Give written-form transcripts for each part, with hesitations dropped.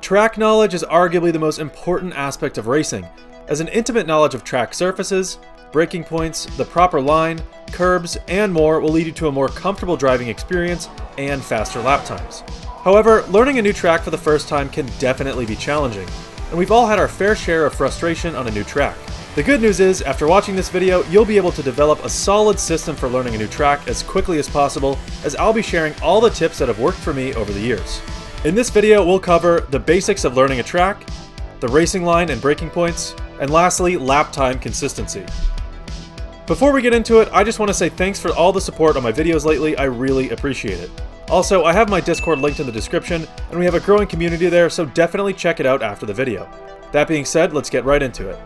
Track knowledge is arguably the most important aspect of racing, as an intimate knowledge of track surfaces, braking points, the proper line, curbs, and more will lead you to a more comfortable driving experience and faster lap times. However, learning a new track for the first time can definitely be challenging, and we've all had our fair share of frustration on a new track. The good news is, after watching this video, you'll be able to develop a solid system for learning a new track as quickly as possible, as I'll be sharing all the tips that have worked for me over the years. In this video, we'll cover the basics of learning a track, the racing line and braking points, and lastly, lap time consistency. Before we get into it, I just want to say thanks for all the support on my videos lately. I really appreciate it. Also, I have my Discord linked in the description, and we have a growing community there, so definitely check it out after the video. That being said, let's get right into it.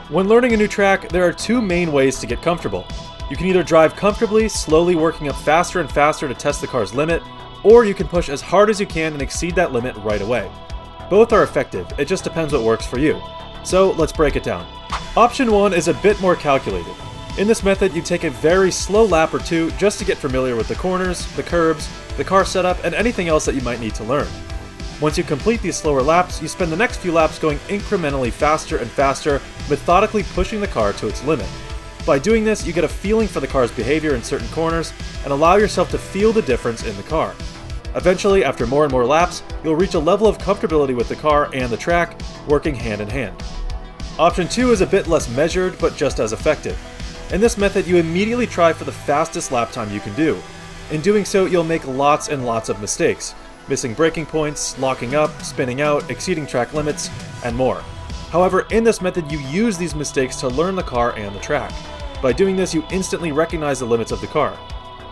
When learning a new track, there are two main ways to get comfortable. You can either drive comfortably, slowly working up faster and faster to test the car's limit, or you can push as hard as you can and exceed that limit right away. Both are effective, it just depends what works for you. So let's break it down. Option 1 is a bit more calculated. In this method, you take a very slow lap or two just to get familiar with the corners, the curbs, the car setup, and anything else that you might need to learn. Once you complete these slower laps, you spend the next few laps going incrementally faster and faster, methodically pushing the car to its limit. By doing this, you get a feeling for the car's behavior in certain corners and allow yourself to feel the difference in the car. Eventually, after more and more laps, you'll reach a level of comfortability with the car and the track, working hand in hand. Option 2 is a bit less measured, but just as effective. In this method, you immediately try for the fastest lap time you can do. In doing so, you'll make lots and lots of mistakes, missing braking points, locking up, spinning out, exceeding track limits, and more. However, in this method, you use these mistakes to learn the car and the track. By doing this, you instantly recognize the limits of the car.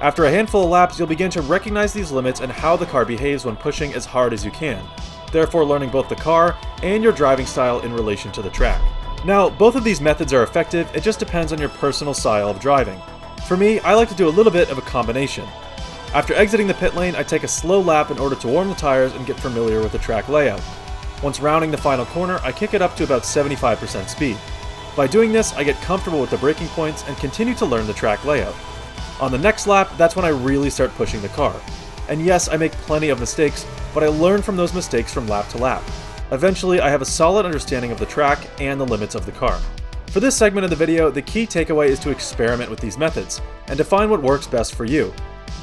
After a handful of laps, you'll begin to recognize these limits and how the car behaves when pushing as hard as you can, therefore learning both the car and your driving style in relation to the track. Now, both of these methods are effective, it just depends on your personal style of driving. For me, I like to do a little bit of a combination. After exiting the pit lane, I take a slow lap in order to warm the tires and get familiar with the track layout. Once rounding the final corner, I kick it up to about 75% speed. By doing this, I get comfortable with the braking points and continue to learn the track layout. On the next lap, that's when I really start pushing the car. And yes, I make plenty of mistakes, but I learn from those mistakes from lap to lap. Eventually, I have a solid understanding of the track and the limits of the car. For this segment of the video, the key takeaway is to experiment with these methods, and define what works best for you.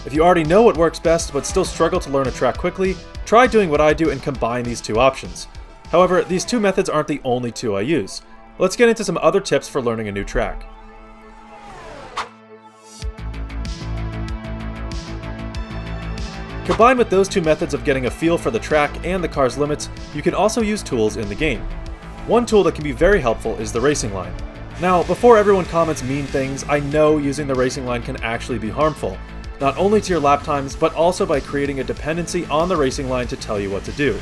If you already know what works best but still struggle to learn a track quickly, try doing what I do and combine these two options. However, these two methods aren't the only two I use. Let's get into some other tips for learning a new track. Combined with those two methods of getting a feel for the track and the car's limits, you can also use tools in the game. One tool that can be very helpful is the racing line. Now, before everyone comments mean things, I know using the racing line can actually be harmful, not only to your lap times, but also by creating a dependency on the racing line to tell you what to do.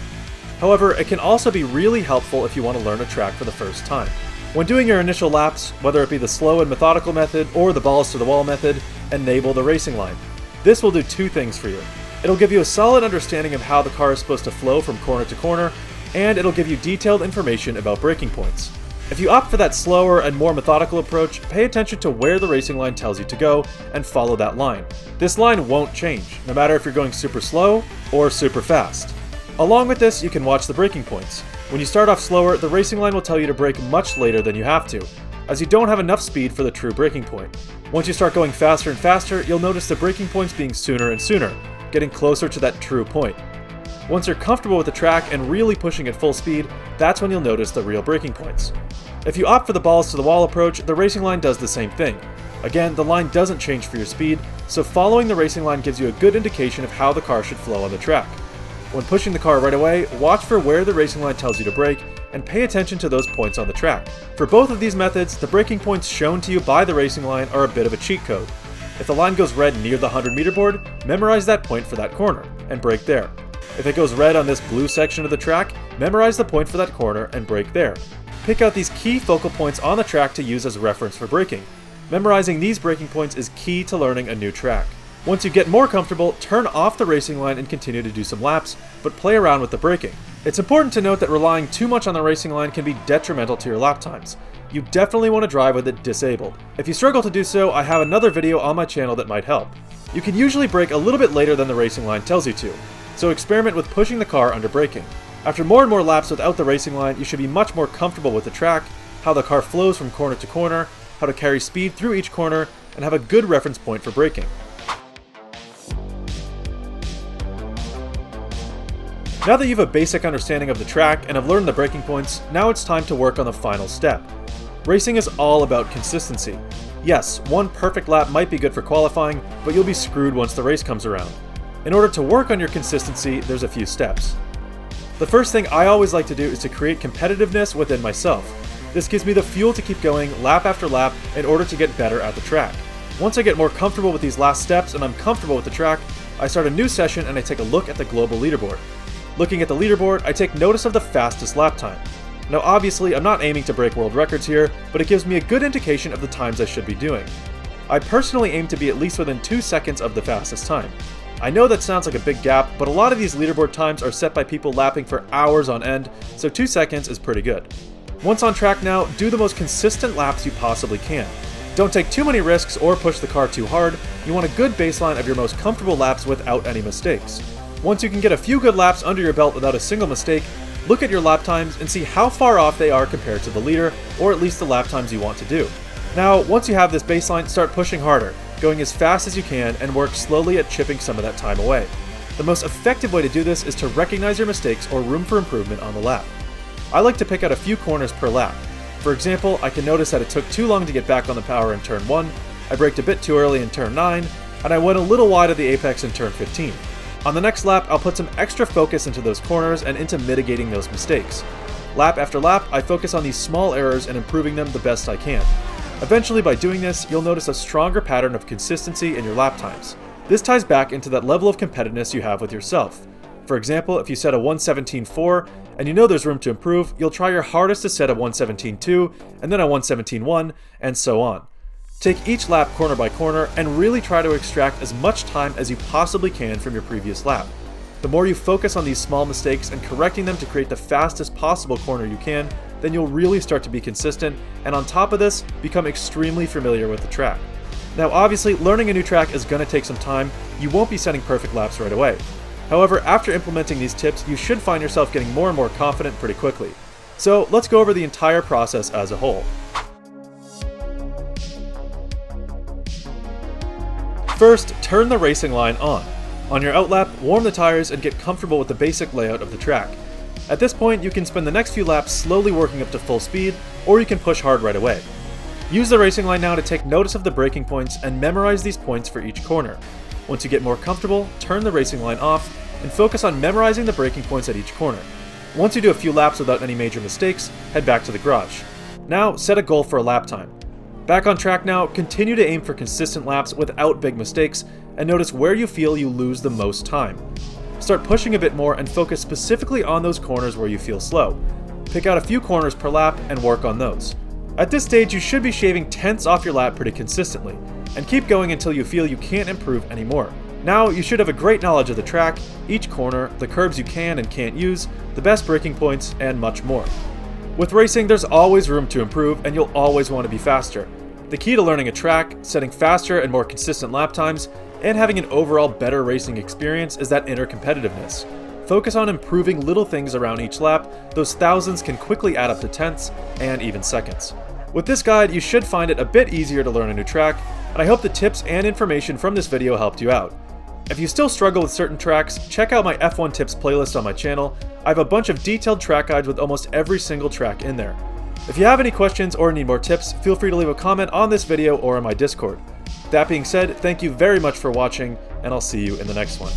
However, it can also be really helpful if you want to learn a track for the first time. When doing your initial laps, whether it be the slow and methodical method or the balls to the wall method, enable the racing line. This will do two things for you. It'll give you a solid understanding of how the car is supposed to flow from corner to corner, and it'll give you detailed information about braking points. If you opt for that slower and more methodical approach, pay attention to where the racing line tells you to go and follow that line. This line won't change, no matter if you're going super slow or super fast. Along with this, you can watch the braking points. When you start off slower, the racing line will tell you to brake much later than you have to, as you don't have enough speed for the true braking point. Once you start going faster and faster, you'll notice the braking points being sooner and sooner, getting closer to that true point. Once you're comfortable with the track and really pushing at full speed, that's when you'll notice the real braking points. If you opt for the balls to the wall approach, the racing line does the same thing. Again, the line doesn't change for your speed, so following the racing line gives you a good indication of how the car should flow on the track. When pushing the car right away, watch for where the racing line tells you to brake, and pay attention to those points on the track. For both of these methods, the braking points shown to you by the racing line are a bit of a cheat code. If the line goes red near the 100 meter board, memorize that point for that corner, and brake there. If it goes red on this blue section of the track, memorize the point for that corner and brake there. Pick out these key focal points on the track to use as reference for braking. Memorizing these braking points is key to learning a new track. Once you get more comfortable, turn off the racing line and continue to do some laps, but play around with the braking. It's important to note that relying too much on the racing line can be detrimental to your lap times. You definitely want to drive with it disabled. If you struggle to do so, I have another video on my channel that might help. You can usually brake a little bit later than the racing line tells you to, so experiment with pushing the car under braking. After more and more laps without the racing line, you should be much more comfortable with the track, how the car flows from corner to corner, how to carry speed through each corner, and have a good reference point for braking. Now that you have a basic understanding of the track and have learned the braking points, now it's time to work on the final step. Racing is all about consistency. Yes, one perfect lap might be good for qualifying, but you'll be screwed once the race comes around. In order to work on your consistency, there's a few steps. The first thing I always like to do is to create competitiveness within myself. This gives me the fuel to keep going lap after lap in order to get better at the track. Once I get more comfortable with these last steps and I'm comfortable with the track, I start a new session and I take a look at the global leaderboard. Looking at the leaderboard, I take notice of the fastest lap time. Now obviously, I'm not aiming to break world records here, but it gives me a good indication of the times I should be doing. I personally aim to be at least within 2 seconds of the fastest time. I know that sounds like a big gap, but a lot of these leaderboard times are set by people lapping for hours on end, so 2 seconds is pretty good. Once on track now, do the most consistent laps you possibly can. Don't take too many risks or push the car too hard. You want a good baseline of your most comfortable laps without any mistakes. Once you can get a few good laps under your belt without a single mistake, look at your lap times and see how far off they are compared to the leader, or at least the lap times you want to do. Now, once you have this baseline, start pushing harder, going as fast as you can, and work slowly at chipping some of that time away. The most effective way to do this is to recognize your mistakes or room for improvement on the lap. I like to pick out a few corners per lap. For example, I can notice that it took too long to get back on the power in turn 1, I braked a bit too early in turn 9, and I went a little wide of the apex in turn 15. On the next lap, I'll put some extra focus into those corners and into mitigating those mistakes. Lap after lap, I focus on these small errors and improving them the best I can. Eventually, by doing this, you'll notice a stronger pattern of consistency in your lap times. This ties back into that level of competitiveness you have with yourself. For example, if you set a 1:17.4 and you know there's room to improve, you'll try your hardest to set a 1:17.2 and then a 1:17.1, and so on. Take each lap corner by corner and really try to extract as much time as you possibly can from your previous lap. The more you focus on these small mistakes and correcting them to create the fastest possible corner you can, then you'll really start to be consistent, and on top of this, become extremely familiar with the track. Now obviously, learning a new track is going to take some time. You won't be setting perfect laps right away. However, after implementing these tips, you should find yourself getting more and more confident pretty quickly. So let's go over the entire process as a whole. First, turn the racing line on. On your outlap, warm the tires and get comfortable with the basic layout of the track. At this point, you can spend the next few laps slowly working up to full speed, or you can push hard right away. Use the racing line now to take notice of the braking points and memorize these points for each corner. Once you get more comfortable, turn the racing line off and focus on memorizing the braking points at each corner. Once you do a few laps without any major mistakes, head back to the garage. Now, set a goal for a lap time. Back on track now, continue to aim for consistent laps without big mistakes, and notice where you feel you lose the most time. Start pushing a bit more and focus specifically on those corners where you feel slow. Pick out a few corners per lap and work on those. At this stage, you should be shaving tenths off your lap pretty consistently, and keep going until you feel you can't improve anymore. Now, you should have a great knowledge of the track, each corner, the curbs you can and can't use, the best braking points, and much more. With racing, there's always room to improve, and you'll always want to be faster. The key to learning a track, setting faster and more consistent lap times, and having an overall better racing experience is that inner competitiveness. Focus on improving little things around each lap. Those thousands can quickly add up to tenths and even seconds. With this guide, you should find it a bit easier to learn a new track, and I hope the tips and information from this video helped you out. If you still struggle with certain tracks, check out my F1 tips playlist on my channel. I have a bunch of detailed track guides with almost every single track in there. If you have any questions or need more tips, feel free to leave a comment on this video or in my Discord. That being said, thank you very much for watching, and I'll see you in the next one.